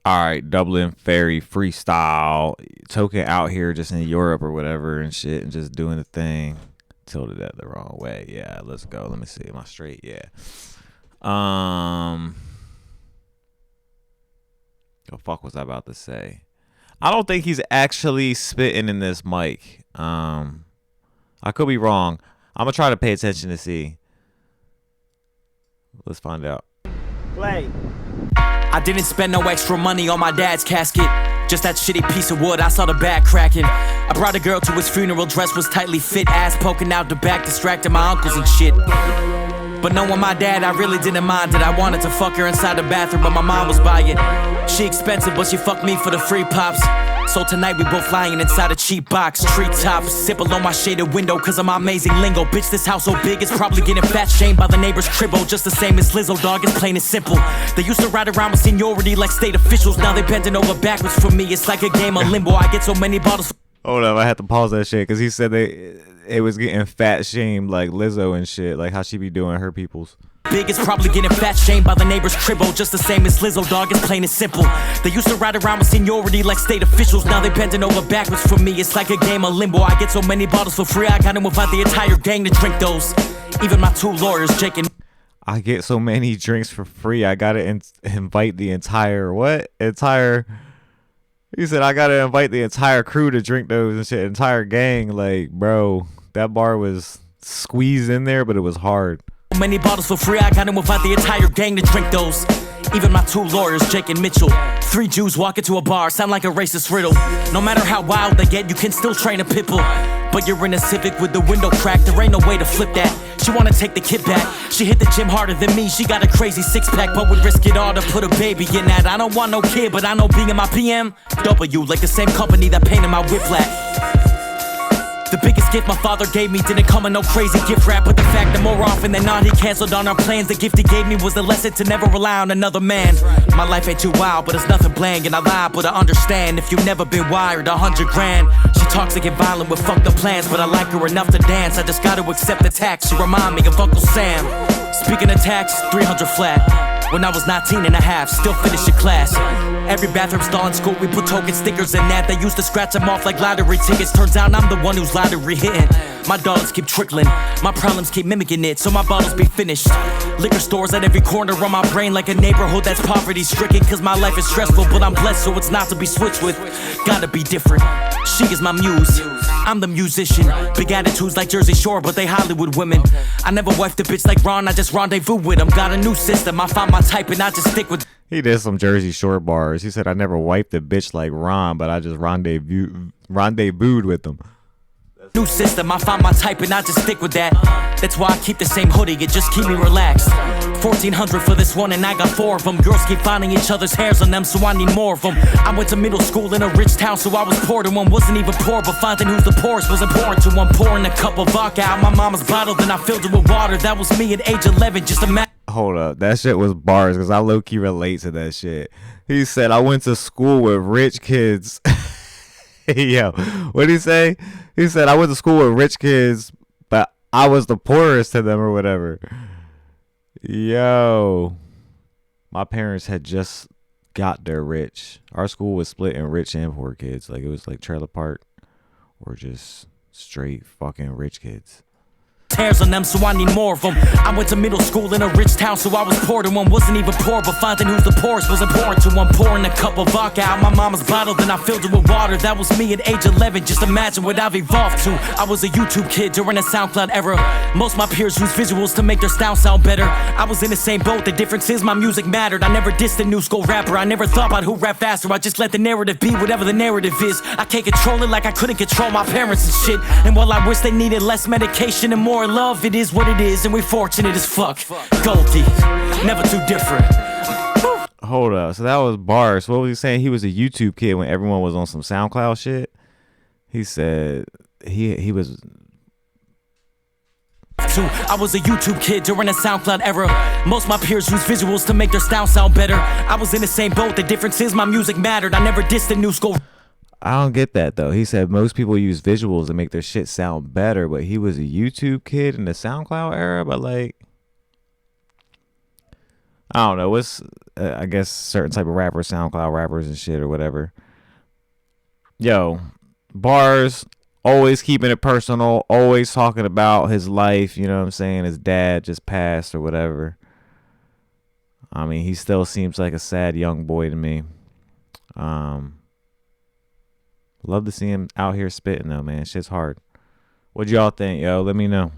All right, Dublin, Ferry, Freestyle, Token out here just in Europe or whatever and shit and just doing the thing. Tilted that the wrong way. Yeah, let's go. Let me see. Am I straight? Yeah. What the fuck was I about to say? I don't think he's actually spitting in this mic. I could be wrong. I'm gonna try to pay attention to see. Let's find out. Play. I didn't spend no extra money on my dad's casket. Just that shitty piece of wood, I saw the back cracking. I brought a girl to his funeral, dress was tightly fit, ass poking out the back, distracting my uncles and shit. But knowing my dad, I really didn't mind it. I wanted to fuck her inside the bathroom, but my mom was by it. She expensive, but she fucked me for the free pops. So tonight we both lying inside a cheap box. Treetops, sip along my shaded window cause of my amazing lingo. Bitch, this house so big, it's probably getting fat shamed by the neighbor's cribbo. Just the same as Lizzo, dog, it's plain and simple. They used to ride around with seniority like state officials. Now they bending over backwards for me, it's like a game of limbo. I get so many bottles. Hold up, I had to pause that shit because he said it was getting fat shamed like Lizzo and shit, like how she be doing her peoples. Big is probably getting fat shamed by the neighbor's cribbo. Just the same as Lizzo, dog, it's plain and simple. They used to ride around with seniority like state officials. Now they bending over backwards for me, it's like a game of limbo. I get so many bottles for free, I gotta invite the entire gang to drink those. Even my two lawyers, Jake and... I get so many drinks for free, I gotta invite the entire... What? Entire... He said, I gotta invite the entire crew to drink those and shit. Entire gang. Like, bro, that bar was squeezed in there, but it was hard. Many bottles for free, I gotta invite the entire gang to drink those. Even my two lawyers, Jake and Mitchell. 3 Jews walk into a bar, sound like a racist riddle. No matter how wild they get, you can still train a pit bull. But you're in a Civic with the window cracked, there ain't no way to flip that. She wanna take the kid back, she hit the gym harder than me. She got a crazy 6-pack, but would risk it all to put a baby in that. I don't want no kid, but I know being in my BMW, like the same company that painted my whip black. The biggest gift my father gave me didn't come in no crazy gift wrap, but the fact that more often than not he canceled on our plans. The gift he gave me was the lesson to never rely on another man. My life ain't too wild, but it's nothing bland, and I lie, but I understand if you've never been wired. 100 grand. She talks to get violent with fucked up plans, but I like her enough to dance. I just gotta accept the tax. She remind me of Uncle Sam. Speaking of tax, 300 flat. When I was 19 and a half, still finishing class. Every bathroom stall in school, we put token stickers in that. They used to scratch them off like lottery tickets. Turns out I'm the one who's lottery hitting. My dollars keep trickling, my problems keep mimicking it, so my bottles be finished. Liquor stores at every corner on my brain, like a neighborhood that's poverty stricken. Cause my life is stressful, but I'm blessed, so it's not to be switched with. Gotta be different. She is my muse, I'm the musician. Big attitudes like Jersey Shore, but they Hollywood women. I never wifed a bitch like Ron, I just rendezvous with him. Got a new system, I find my type and I just stick with. He did some Jersey Shore bars. He said, I never wiped a bitch like Ron, but I just rendezvoused with them. New system, I find my type and I just stick with that. That's why I keep the same hoodie, it just keep me relaxed. 1400 for this one and I got 4 of them. Girls keep finding each other's hairs on them, so I need more of them. I went to middle school in a rich town, so I was poor to one. Wasn't even poor, but finding who's the poorest was important to one. Pouring a cup of vodka out my mama's bottle, then I filled it with water. That was me at age 11, just imagine. Hold up, that shit was bars, because I low-key relate to that shit. He said, I went to school with rich kids. Yo, what'd he say? He said, I went to school with rich kids, but I was the poorest to them or whatever. Yo, my parents had just got there rich. Our school was split in rich and poor kids. Like, it was like trailer park or just straight fucking rich kids. Hairs on them, so I need more of them. I went to middle school in a rich town, so I was poor to one. Wasn't even poor, but finding who's the poorest was important to one. Pouring a cup of vodka out my mama's bottle, then I filled it with water. That was me at age 11, just imagine what I've evolved to. I was a YouTube kid during the SoundCloud era. Most my peers use visuals to make their sound better. I was in the same boat, the difference is my music mattered. I never dissed a new school rapper, I never thought about who rap faster. I just let the narrative be whatever the narrative is. I can't control it like I couldn't control my parents and shit. And while I wish they needed less medication and more love, it is what it is, and we're fortunate as fuck. Goldie, never too different. Hold up, so that was bars. What was he saying? He was a YouTube kid when everyone was on some SoundCloud shit. He said he was. I was a YouTube kid during the SoundCloud era. Most my peers use visuals to make their sound better. I was in the same boat, the difference is my music mattered. I never dissed the new school. I don't get that though. He said most people use visuals to make their shit sound better, but he was a YouTube kid in the SoundCloud era. But like, I don't know. What's I guess certain type of rappers, SoundCloud rappers and shit or whatever. Yo, bars, always keeping it personal, always talking about his life, you know what I'm saying? His dad just passed or whatever. I mean, he still seems like a sad young boy to me. Um, Love to see him out here spitting though, man. Shit's hard. What y'all think, yo? Let me know.